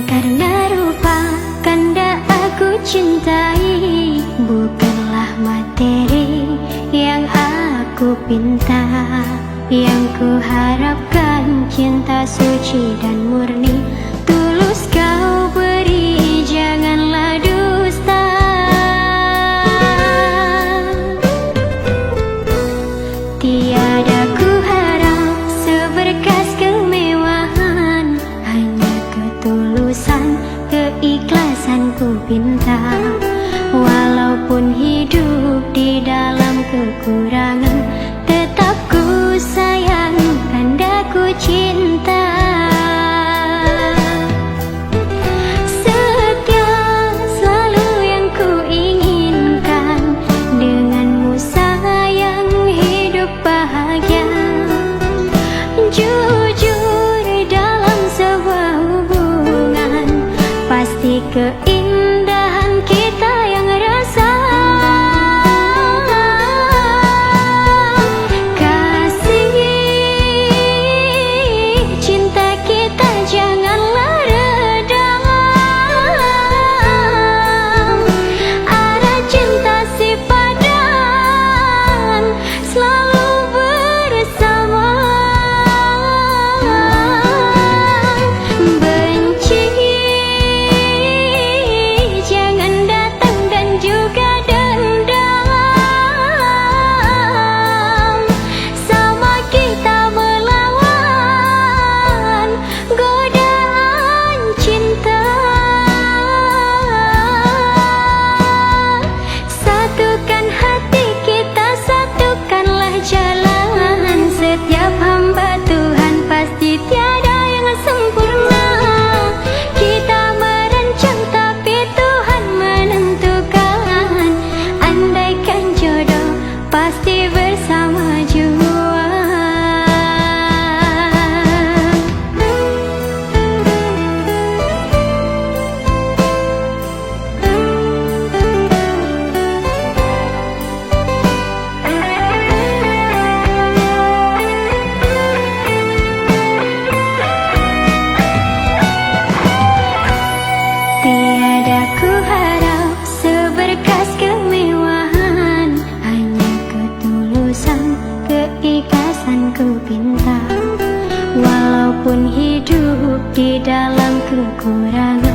karena rupa kanda aku cintai, bukanlah materi yang aku pinta. Yang ku harapkan cinta suci dan murni, tulus kau beri, janganlah dusta. Tiada ku harap seberkas kemewahan, hanya ketulusan, keikhlasan ku pinta. Walaupun hidup di dalam kekurangan, tetap ku sayang, kanda ku cinta. Setia selalu yang ku inginkan, denganmu sayang hidup bahagia. Jujur dalam sebuah hubungan, pasti keindahan kita yang rasa. Pasti bersama jua. Tiada ku harap seberkas kemewahan, keikhlasan ku pinta. Walaupun hidup di dalam kekurangan,